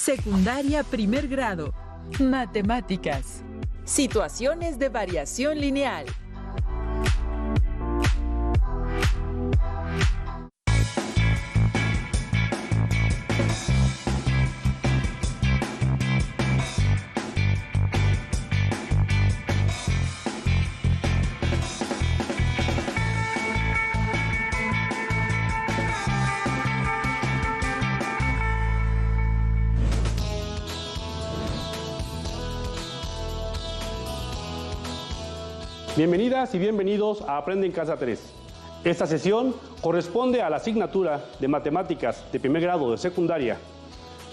Secundaria primer grado. Matemáticas. Situaciones de variación lineal. Bienvenidas y bienvenidos a Aprende en Casa 3. Esta sesión corresponde a la asignatura de Matemáticas de primer grado de secundaria.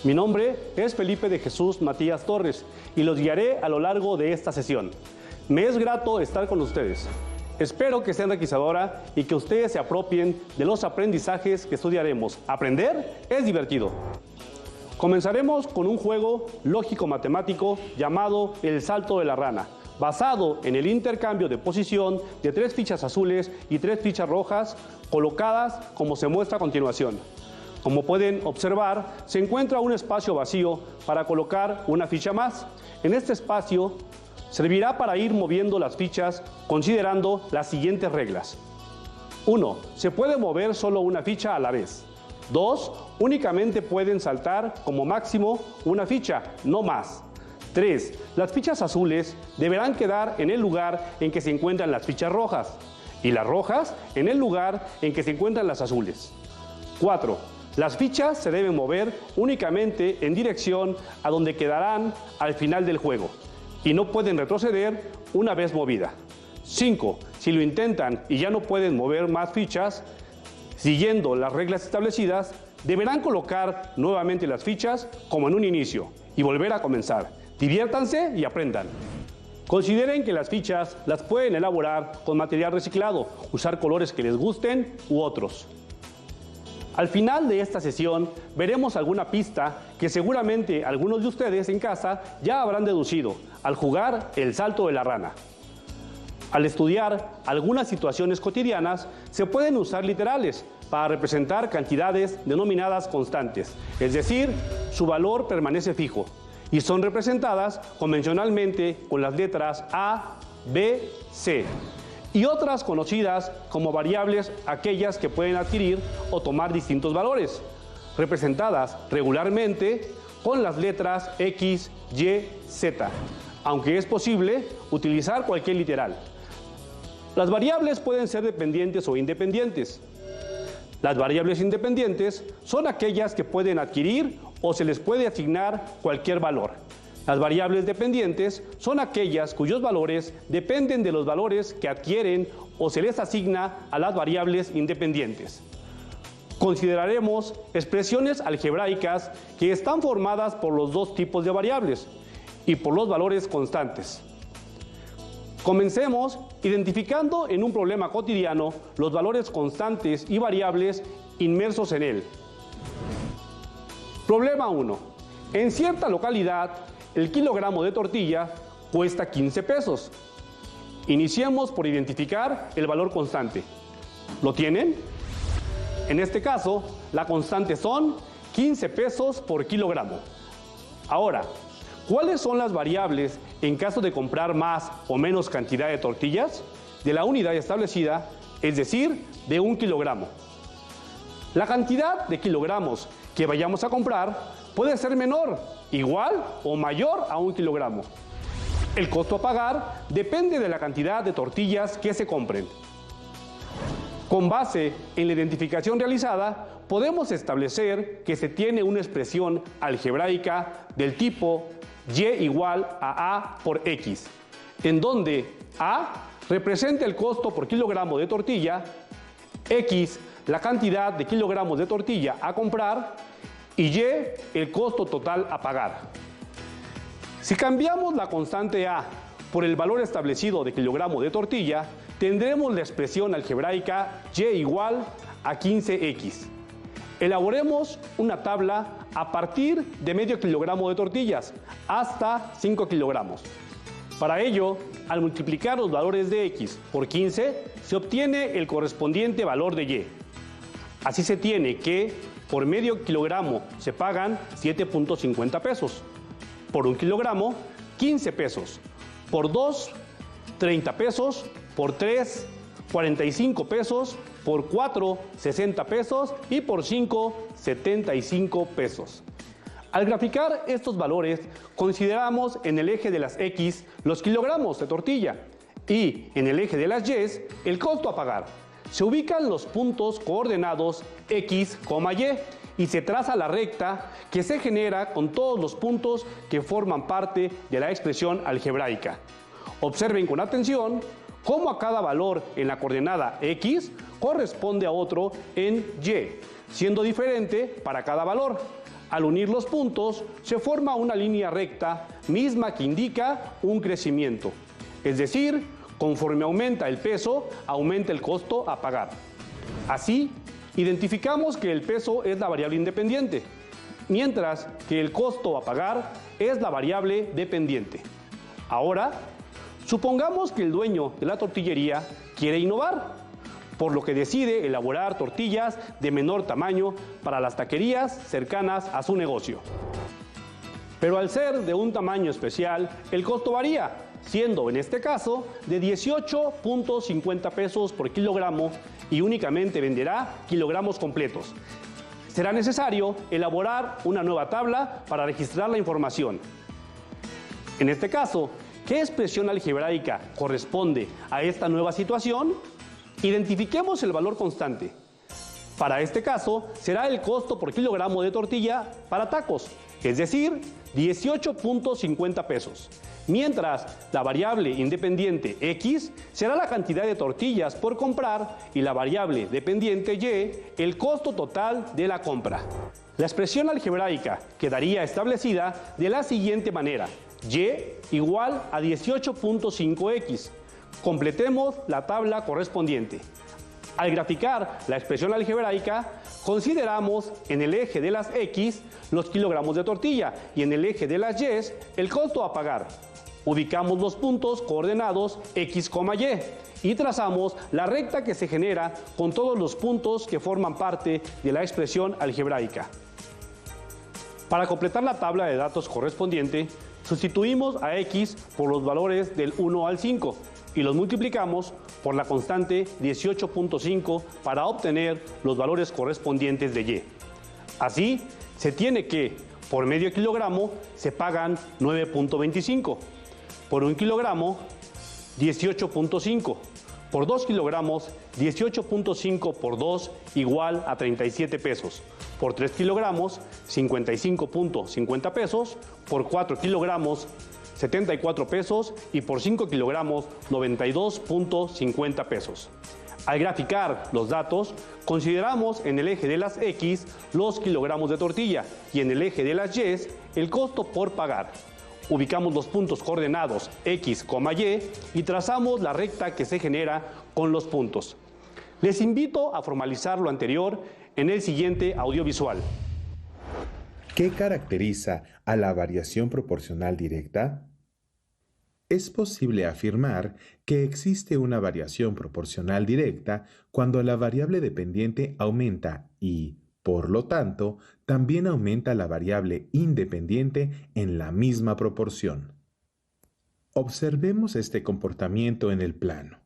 Mi nombre es Felipe de Jesús Matías Torres y los guiaré a lo largo de esta sesión. Me es grato estar con ustedes. Espero que sea enriquecedora y que ustedes se apropien de los aprendizajes que estudiaremos. Aprender es divertido. Comenzaremos con un juego lógico-matemático llamado El Salto de la Rana, basado en el intercambio de posición de 3 fichas azules y 3 fichas rojas colocadas como se muestra a continuación. Como pueden observar, se encuentra un espacio vacío para colocar una ficha más. En este espacio servirá para ir moviendo las fichas considerando las siguientes reglas. 1. Se puede mover solo una ficha a la vez. 2. Únicamente pueden saltar como máximo una ficha, no más. 3. Las fichas azules deberán quedar en el lugar en que se encuentran las fichas rojas y las rojas en el lugar en que se encuentran las azules. 4. Las fichas se deben mover únicamente en dirección a donde quedarán al final del juego y no pueden retroceder una vez movida. 5. Si lo intentan y ya no pueden mover más fichas, siguiendo las reglas establecidas, deberán colocar nuevamente las fichas como en un inicio y volver a comenzar. Diviértanse y aprendan. Consideren que las fichas las pueden elaborar con material reciclado, usar colores que les gusten u otros. Al final de esta sesión veremos alguna pista que seguramente algunos de ustedes en casa ya habrán deducido al jugar el salto de la rana. Al estudiar algunas situaciones cotidianas se pueden usar literales para representar cantidades denominadas constantes, es decir, su valor permanece fijo, y son representadas convencionalmente con las letras A, B, C, y otras conocidas como variables, aquellas que pueden adquirir o tomar distintos valores, representadas regularmente con las letras X, Y, Z, aunque es posible utilizar cualquier literal. Las variables pueden ser dependientes o independientes. Las variables independientes son aquellas que pueden adquirir o se les puede asignar cualquier valor. Las variables dependientes son aquellas cuyos valores dependen de los valores que adquieren o se les asigna a las variables independientes. Consideraremos expresiones algebraicas que están formadas por los dos tipos de variables y por los valores constantes. Comencemos identificando en un problema cotidiano los valores constantes y variables inmersos en él. Problema 1. En cierta localidad, el kilogramo de tortilla cuesta 15 pesos. Iniciemos por identificar el valor constante. ¿Lo tienen? En este caso, la constante son 15 pesos por kilogramo. Ahora, ¿cuáles son las variables en caso de comprar más o menos cantidad de tortillas de la unidad establecida, es decir, de 1 kilogramo? La cantidad de kilogramos que vayamos a comprar puede ser menor, igual o mayor a 1 kilogramo. El costo a pagar depende de la cantidad de tortillas que se compren. Con base en la identificación realizada, podemos establecer que se tiene una expresión algebraica del tipo Y igual a A por X, en donde A representa el costo por kilogramo de tortilla, X la cantidad de kilogramos de tortilla a comprar y Y el costo total a pagar. Si cambiamos la constante A por el valor establecido de kilogramo de tortilla, tendremos la expresión algebraica Y igual a 15X. Elaboremos una tabla a partir de medio kilogramo de tortillas hasta 5 kilogramos. Para ello, al multiplicar los valores de X por 15, se obtiene el correspondiente valor de Y. Así se tiene que por medio kilogramo se pagan 7.50 pesos. Por 1 kilogramo, 15 pesos. Por 2, 30 pesos. Por 3, 45 pesos. Por 4, 60 pesos. Y por 5, 75 pesos. Al graficar estos valores, consideramos en el eje de las X los kilogramos de tortilla y en el eje de las Y el costo a pagar. Se ubican los puntos coordenados X, Y se traza la recta que se genera con todos los puntos que forman parte de la expresión algebraica. Observen con atención cómo a cada valor en la coordenada X corresponde a otro en Y, siendo diferente para cada valor. Al unir los puntos, se forma una línea recta misma que indica un crecimiento. Es decir, conforme aumenta el peso, aumenta el costo a pagar. Así, identificamos que el peso es la variable independiente, mientras que el costo a pagar es la variable dependiente. Ahora, supongamos que el dueño de la tortillería quiere innovar, por lo que decide elaborar tortillas de menor tamaño para las taquerías cercanas a su negocio. Pero al ser de un tamaño especial, el costo varía, siendo en este caso de 18.50 pesos por kilogramo y únicamente venderá kilogramos completos. Será necesario elaborar una nueva tabla para registrar la información. En este caso, ¿qué expresión algebraica corresponde a esta nueva situación? Identifiquemos el valor constante. Para este caso, será el costo por kilogramo de tortilla para tacos, es decir, 18.50 pesos. Mientras la variable independiente X será la cantidad de tortillas por comprar y la variable dependiente Y el costo total de la compra. La expresión algebraica quedaría establecida de la siguiente manera: Y igual a 18.5X. Completemos la tabla correspondiente. Al graficar la expresión algebraica, consideramos en el eje de las X los kilogramos de tortilla y en el eje de las Y el costo a pagar. Ubicamos los puntos coordenados X, Y trazamos la recta que se genera con todos los puntos que forman parte de la expresión algebraica. Para completar la tabla de datos correspondiente, sustituimos a X por los valores del 1 al 5 y los multiplicamos por la constante 18.5 para obtener los valores correspondientes de Y. Así, se tiene que por medio kilogramo se pagan 9.25, por 1 kilogramo 18.5, por 2 kilogramos 18.5 por 2 igual a 37 pesos, por 3 kilogramos 55.50 pesos, por 4 kilogramos 74 pesos y por 5 kilogramos 92.50 pesos. Al graficar los datos, consideramos en el eje de las X los kilogramos de tortilla y en el eje de las Y el costo por pagar. Ubicamos los puntos coordenados X, Y y trazamos la recta que se genera con los puntos. Les invito a formalizar lo anterior en el siguiente audiovisual. ¿Qué caracteriza a la variación proporcional directa? Es posible afirmar que existe una variación proporcional directa cuando la variable dependiente aumenta y, por lo tanto, también aumenta la variable independiente en la misma proporción. Observemos este comportamiento en el plano.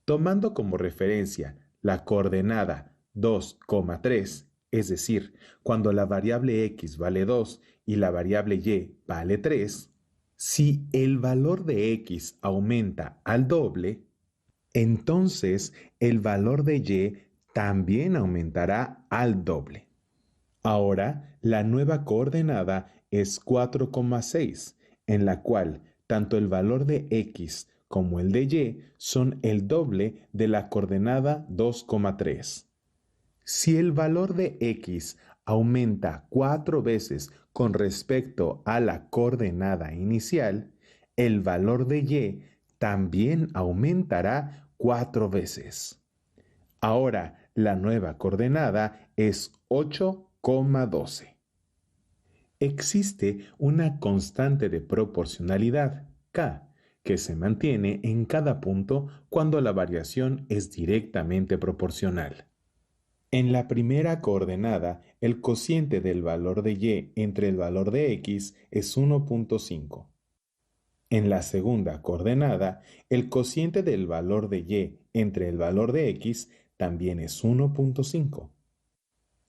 Tomando como referencia la coordenada 2,3, es decir, cuando la variable X vale 2 y la variable Y vale 3, si el valor de X aumenta al doble, entonces el valor de Y también aumentará al doble. Ahora, la nueva coordenada es 4,6, en la cual tanto el valor de X como el de Y son el doble de la coordenada 2,3. Si el valor de X aumenta 4 veces con respecto a la coordenada inicial, el valor de Y también aumentará 4 veces. Ahora, la nueva coordenada es 8,12. Existe una constante de proporcionalidad, K, que se mantiene en cada punto cuando la variación es directamente proporcional. En la primera coordenada, el cociente del valor de y entre el valor de x es 1.5. En la segunda coordenada, el cociente del valor de y entre el valor de x también es 1.5.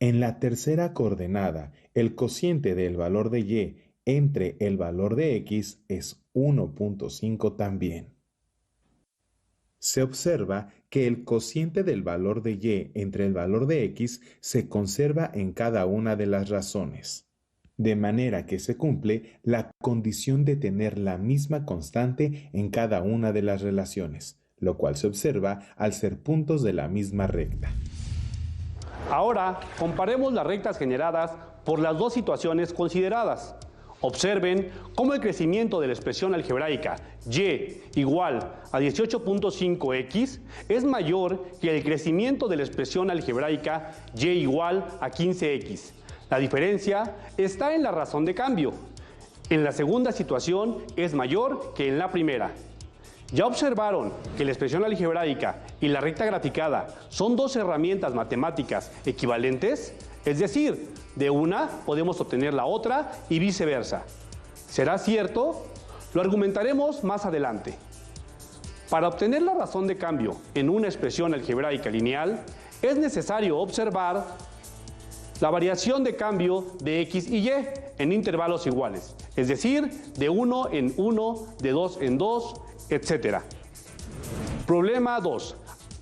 En la tercera coordenada, el cociente del valor de y entre el valor de x es 1.5 también. Se observa que el cociente del valor de y entre el valor de x se conserva en cada una de las razones, de manera que se cumple la condición de tener la misma constante en cada una de las relaciones, lo cual se observa al ser puntos de la misma recta. Ahora, comparemos las rectas generadas por las dos situaciones consideradas. Observen cómo el crecimiento de la expresión algebraica y igual a 18.5x es mayor que el crecimiento de la expresión algebraica y igual a 15x. La diferencia está en la razón de cambio. En la segunda situación es mayor que en la primera. ¿Ya observaron que la expresión algebraica y la recta graficada son dos herramientas matemáticas equivalentes? Es decir, de una podemos obtener la otra y viceversa. ¿Será cierto? Lo argumentaremos más adelante. Para obtener la razón de cambio en una expresión algebraica lineal, es necesario observar la variación de cambio de x y y en intervalos iguales, es decir, de 1 en 1, de 2 en 2, etc. Problema 2.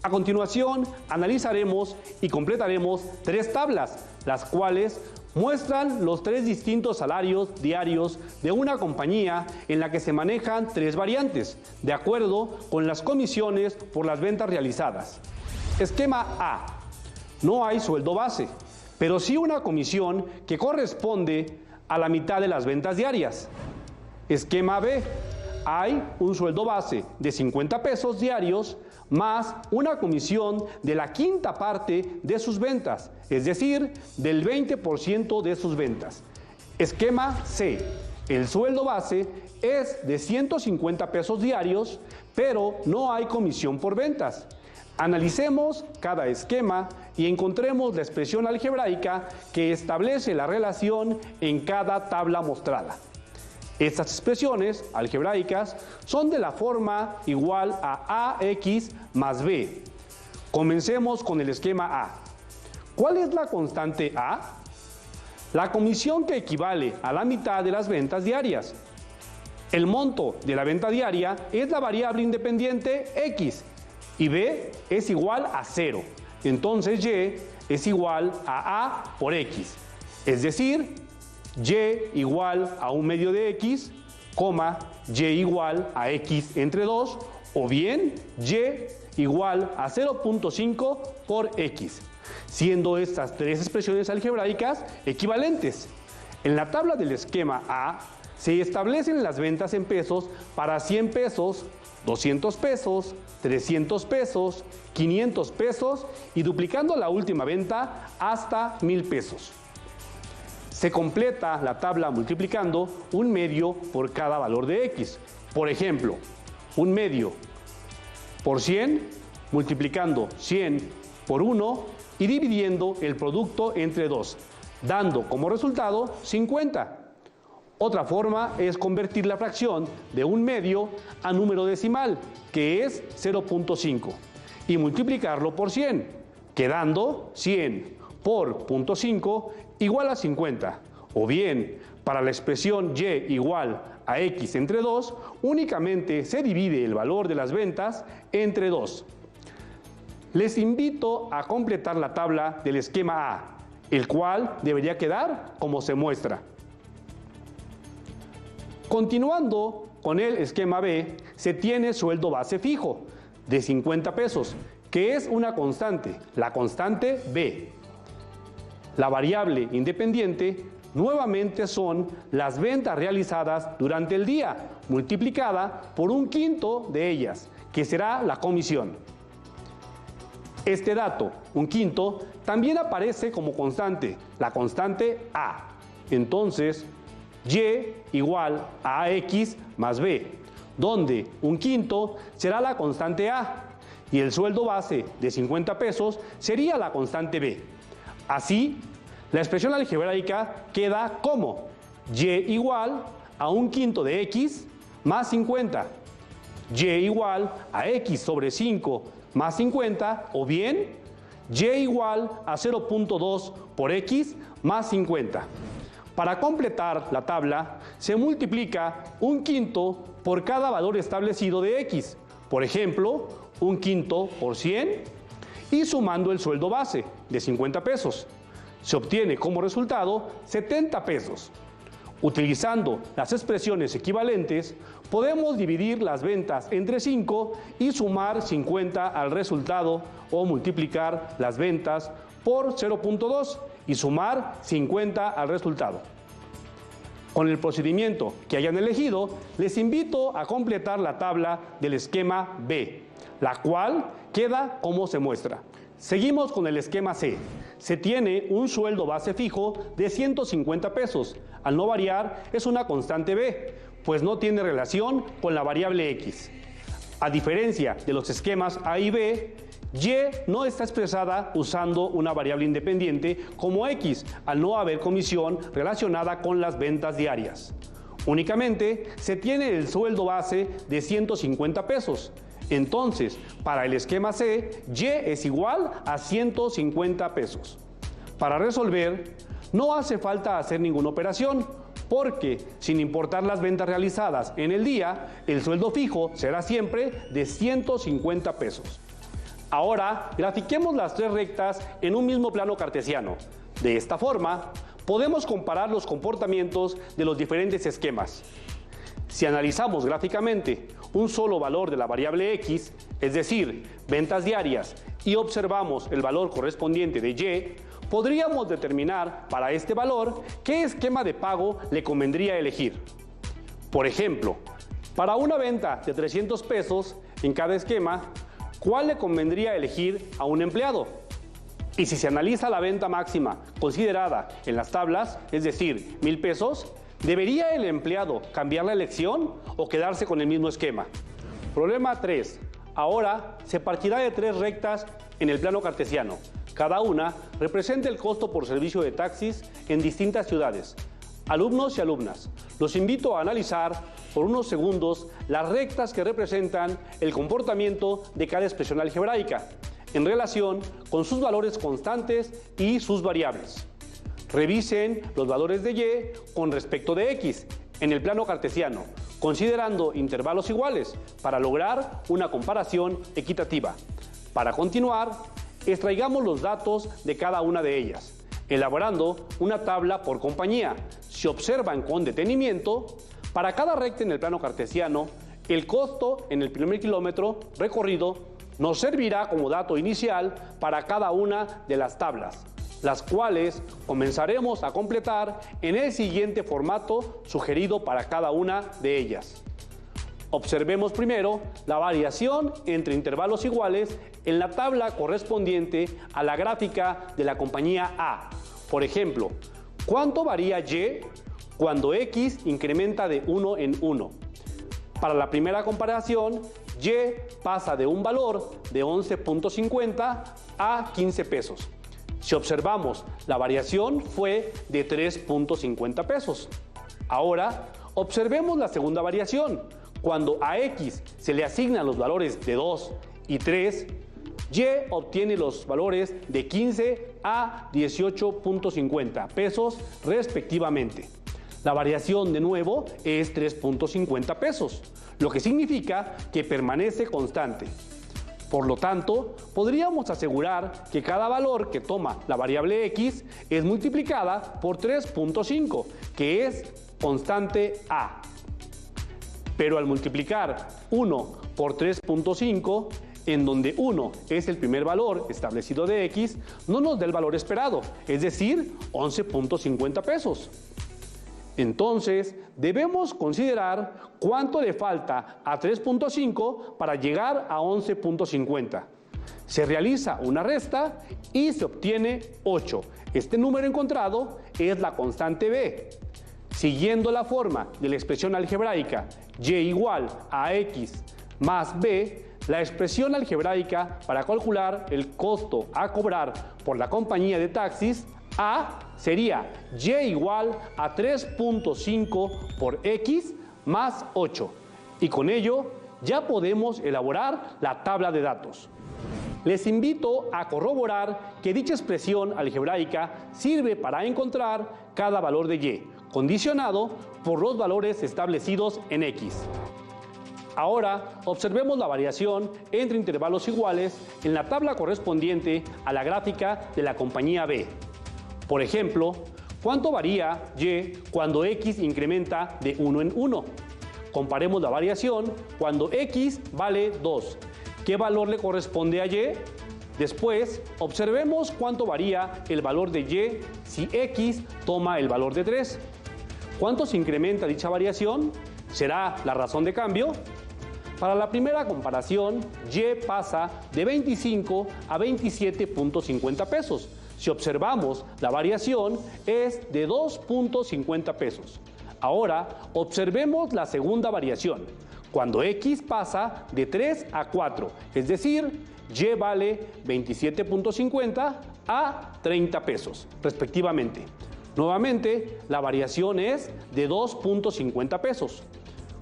A continuación, analizaremos y completaremos tres tablas, las cuales muestran los tres distintos salarios diarios de una compañía en la que se manejan tres variantes, de acuerdo con las comisiones por las ventas realizadas. Esquema A. No hay sueldo base, pero sí una comisión que corresponde a la mitad de las ventas diarias. Esquema B. Hay un sueldo base de 50 pesos diarios más una comisión de la quinta parte de sus ventas, es decir, del 20% de sus ventas. Esquema C. El sueldo base es de 150 pesos diarios, pero no hay comisión por ventas. Analicemos cada esquema y encontremos la expresión algebraica que establece la relación en cada tabla mostrada. Estas expresiones algebraicas son de la forma igual a ax más b. Comencemos con el esquema A. ¿Cuál es la constante A? La comisión que equivale a la mitad de las ventas diarias. El monto de la venta diaria es la variable independiente x y b es igual a 0. Entonces y es igual a por x, es decir, y igual a 1 medio de x, y igual a x entre 2, o bien y igual a 0.5 por x, siendo estas tres expresiones algebraicas equivalentes. En la tabla del esquema A se establecen las ventas en pesos para 100 pesos, 200 pesos, 300 pesos, 500 pesos y duplicando la última venta hasta 1000 pesos. Se completa la tabla multiplicando un medio por cada valor de x. Por ejemplo, un medio por 100 multiplicando 100 por 1 y dividiendo el producto entre 2, dando como resultado 50. Otra forma es convertir la fracción de un medio a número decimal, que es 0.5, y multiplicarlo por 100, quedando 100 por 0.5 igual a 50. O bien, para la expresión y igual a x entre 2, únicamente se divide el valor de las ventas entre 2. Les invito a completar la tabla del esquema A, el cual debería quedar como se muestra. Continuando con el esquema B, se tiene sueldo base fijo de 50 pesos, que es una constante, la constante B. La variable independiente nuevamente son las ventas realizadas durante el día, multiplicada por un quinto de ellas, que será la comisión. Este dato, un quinto, también aparece como constante, la constante A. Entonces, y igual a x más b, donde un quinto será la constante A, y el sueldo base de 50 pesos sería la constante B. Así, la expresión algebraica queda como y igual a 1/5 de x más 50, y igual a x sobre 5 más 50, o bien y igual a 0.2 por x más 50. Para completar la tabla, se multiplica 1/5 por cada valor establecido de x, por ejemplo, 1/5 por 100, y sumando el sueldo base de 50 pesos. Se obtiene como resultado 70 pesos. Utilizando las expresiones equivalentes, podemos dividir las ventas entre 5 y sumar 50 al resultado, o multiplicar las ventas por 0.2 y sumar 50 al resultado. Con el procedimiento que hayan elegido, les invito a completar la tabla del esquema B, la cual queda como se muestra. Seguimos con el esquema C. Se tiene un sueldo base fijo de 150 pesos. Al no variar, es una constante B, pues no tiene relación con la variable X. A diferencia de los esquemas A y B, Y no está expresada usando una variable independiente como X, al no haber comisión relacionada con las ventas diarias. Únicamente se tiene el sueldo base de 150 pesos. Entonces, para el esquema C, Y es igual a 150 pesos. Para resolver, no hace falta hacer ninguna operación, porque sin importar las ventas realizadas en el día, el sueldo fijo será siempre de 150 pesos. Ahora, grafiquemos las tres rectas en un mismo plano cartesiano. De esta forma, podemos comparar los comportamientos de los diferentes esquemas. Si analizamos gráficamente un solo valor de la variable X, es decir, ventas diarias, y observamos el valor correspondiente de Y, podríamos determinar para este valor qué esquema de pago le convendría elegir. Por ejemplo, para una venta de 300 pesos en cada esquema, ¿cuál le convendría elegir a un empleado? Y si se analiza la venta máxima considerada en las tablas, es decir, 1,000 pesos, ¿debería el empleado cambiar la elección o quedarse con el mismo esquema? Problema 3. Ahora se partirá de tres rectas en el plano cartesiano. Cada una representa el costo por servicio de taxis en distintas ciudades. Alumnos y alumnas, los invito a analizar por unos segundos las rectas que representan el comportamiento de cada expresión algebraica en relación con sus valores constantes y sus variables. Revisen los valores de Y con respecto de X en el plano cartesiano, considerando intervalos iguales para lograr una comparación equitativa. Para continuar, extraigamos los datos de cada una de ellas, elaborando una tabla por compañía. Si observan con detenimiento, para cada recta en el plano cartesiano, el costo en el primer kilómetro recorrido nos servirá como dato inicial para cada una de las tablas, las cuales comenzaremos a completar en el siguiente formato sugerido para cada una de ellas. Observemos primero la variación entre intervalos iguales en la tabla correspondiente a la gráfica de la compañía A. Por ejemplo, ¿cuánto varía Y cuando X incrementa de 1 en 1? Para la primera comparación, Y pasa de un valor de 11.50 a 15 pesos. Si observamos, la variación fue de 3.50 pesos. Ahora, observemos la segunda variación. Cuando a X se le asignan los valores de 2 y 3, Y obtiene los valores de 15 a 18.50 pesos respectivamente. La variación de nuevo es 3.50 pesos, lo que significa que permanece constante. Por lo tanto, podríamos asegurar que cada valor que toma la variable X es multiplicada por 3.5, que es constante A. Pero al multiplicar 1 por 3.5, en donde 1 es el primer valor establecido de X, no nos da el valor esperado, es decir, 11.50 pesos. Entonces, debemos considerar cuánto le falta a 3.5 para llegar a 11.50. Se realiza una resta y se obtiene 8. Este número encontrado es la constante B. Siguiendo la forma de la expresión algebraica Y igual a X más B, La expresión algebraica para calcular el costo a cobrar por la compañía de taxis A sería Y igual a 3.5 por X más 8. Y con ello ya podemos elaborar la tabla de datos. Les invito a corroborar que dicha expresión algebraica sirve para encontrar cada valor de Y, condicionado por los valores establecidos en X. Ahora observemos la variación entre intervalos iguales en la tabla correspondiente a la gráfica de la compañía B. Por ejemplo, ¿cuánto varía Y cuando X incrementa de 1 en 1? Comparemos la variación cuando X vale 2. ¿Qué valor le corresponde a Y? Después, observemos cuánto varía el valor de Y si X toma el valor de 3. ¿Cuánto se incrementa dicha variación? ¿Será la razón de cambio? Para la primera comparación, Y pasa de 25 a 27.50 pesos. Si observamos, la variación es de 2.50 pesos. Ahora, observemos la segunda variación, cuando X pasa de 3 a 4, es decir, Y vale 27.50 a 30 pesos, respectivamente. Nuevamente, la variación es de 2.50 pesos.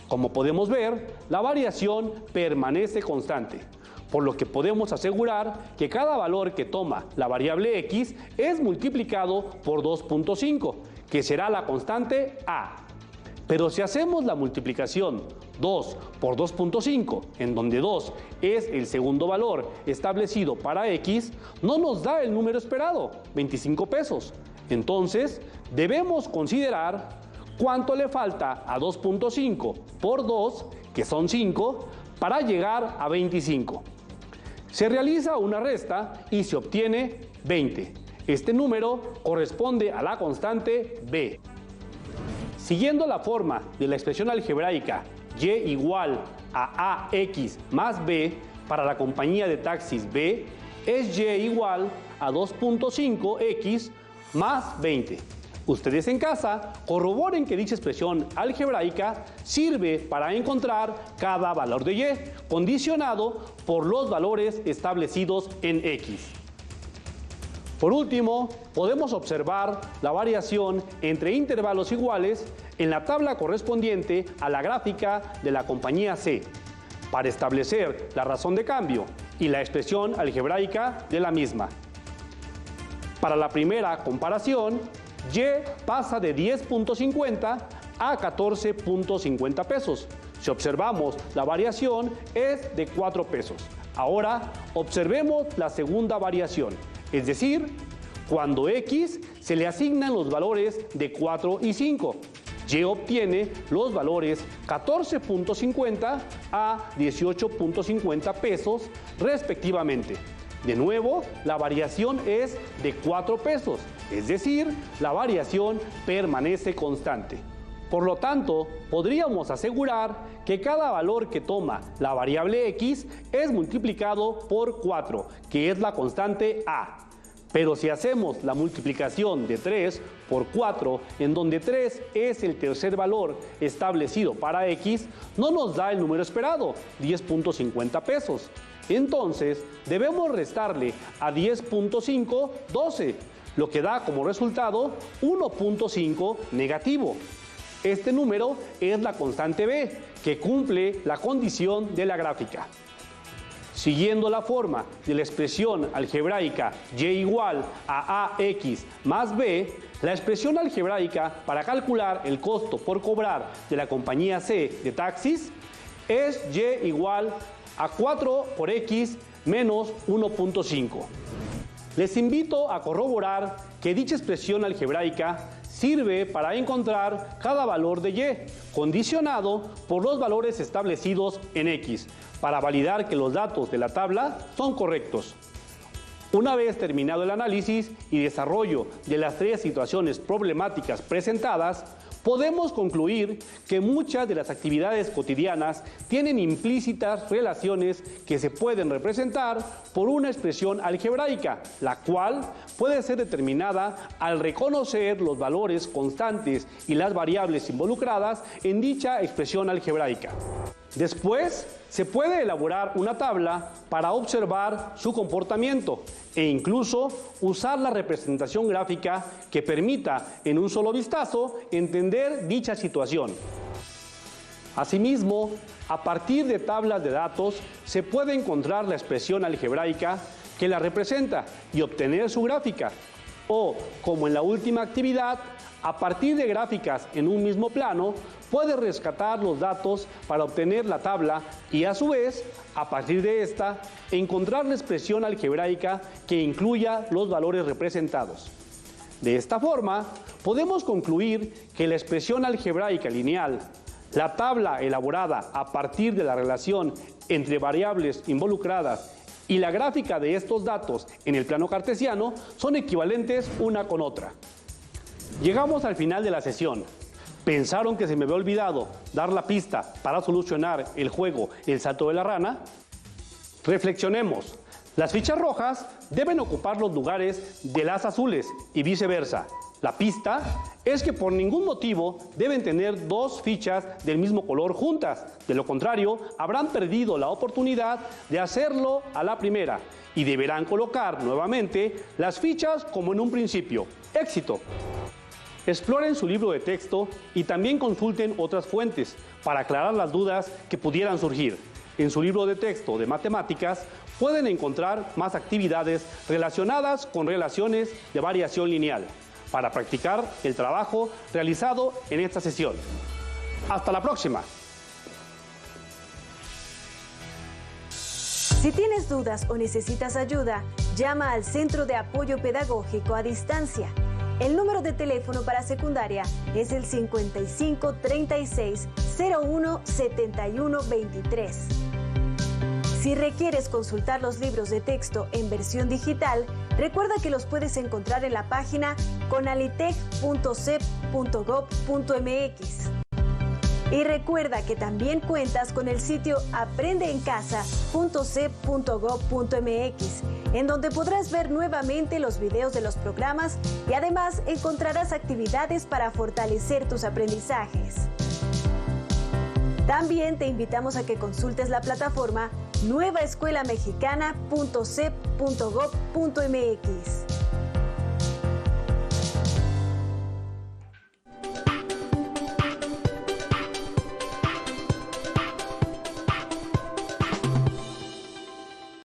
Como podemos ver, la variación permanece constante, por lo que podemos asegurar que cada valor que toma la variable X es multiplicado por 2.5, que será la constante A. Pero si hacemos la multiplicación 2 por 2.5, en donde 2 es el segundo valor establecido para X, no nos da el número esperado, 25 pesos. Entonces, debemos considerar cuánto le falta a 2.5 por 2, que son 5, para llegar a 25. Se realiza una resta y se obtiene 20. Este número corresponde a la constante B. Siguiendo la forma de la expresión algebraica Y igual a AX más B para la compañía de taxis B, es Y igual a 2.5X más 20. Ustedes en casa corroboren que dicha expresión algebraica sirve para encontrar cada valor de Y, condicionado por los valores establecidos en X. Por último, podemos observar la variación entre intervalos iguales en la tabla correspondiente a la gráfica de la compañía C, para establecer la razón de cambio y la expresión algebraica de la misma. Para la primera comparación, Y pasa de 10.50 a 14.50 pesos. Si observamos, la variación es de 4 pesos. Ahora, observemos la segunda variación, es decir, cuando X se le asignan los valores de 4 y 5. Y obtiene los valores 14.50 a 18.50 pesos respectivamente. De nuevo, la variación es de 4 pesos, es decir, la variación permanece constante. Por lo tanto, podríamos asegurar que cada valor que toma la variable X es multiplicado por 4, que es la constante A. Pero si hacemos la multiplicación de 3 por 4, en donde 3 es el tercer valor establecido para X, no nos da el número esperado, 10.50 pesos. Entonces, debemos restarle a 10.5, 12, lo que da como resultado 1.5 negativo. Este número es la constante B, que cumple la condición de la gráfica. Siguiendo la forma de la expresión algebraica Y igual a AX más B, la expresión algebraica para calcular el costo por cobrar de la compañía C de taxis es Y igual a 4 por X menos 1.5. Les invito a corroborar que dicha expresión algebraica sirve para encontrar cada valor de Y, condicionado por los valores establecidos en X, para validar que los datos de la tabla son correctos. Una vez terminado el análisis y desarrollo de las 3 situaciones problemáticas presentadas, podemos concluir que muchas de las actividades cotidianas tienen implícitas relaciones que se pueden representar por una expresión algebraica, la cual puede ser determinada al reconocer los valores constantes y las variables involucradas en dicha expresión algebraica. Después, se puede elaborar una tabla para observar su comportamiento e incluso usar la representación gráfica que permita en un solo vistazo entender dicha situación. Asimismo, a partir de tablas de datos se puede encontrar la expresión algebraica que la representa y obtener su gráfica. O, como en la última actividad, a partir de gráficas en un mismo plano, puede rescatar los datos para obtener la tabla y a su vez, a partir de esta, encontrar la expresión algebraica que incluya los valores representados. De esta forma, podemos concluir que la expresión algebraica lineal, la tabla elaborada a partir de la relación entre variables involucradas y la gráfica de estos datos en el plano cartesiano son equivalentes una con otra. Llegamos al final de la sesión. ¿Pensaron que se me había olvidado dar la pista para solucionar el juego El salto de la rana? Reflexionemos. Las fichas rojas deben ocupar los lugares de las azules y viceversa. La pista es que por ningún motivo deben tener dos fichas del mismo color juntas. De lo contrario, habrán perdido la oportunidad de hacerlo a la primera y deberán colocar nuevamente las fichas como en un principio. ¡Éxito! Exploren su libro de texto y también consulten otras fuentes para aclarar las dudas que pudieran surgir. En su libro de texto de matemáticas pueden encontrar más actividades relacionadas con relaciones de variación lineal para practicar el trabajo realizado en esta sesión. ¡Hasta la próxima! Si tienes dudas o necesitas ayuda, llama al Centro de Apoyo Pedagógico a Distancia. El número de teléfono para secundaria es el 55 36 01 71 23. Si requieres consultar los libros de texto en versión digital, recuerda que los puedes encontrar en la página conalitec.cep.gov.mx. Y recuerda que también cuentas con el sitio aprendeencasa.cep.gov.mx, en donde podrás ver nuevamente los videos de los programas y además encontrarás actividades para fortalecer tus aprendizajes. También te invitamos a que consultes la plataforma nuevaescuelamexicana.cep.gov.mx.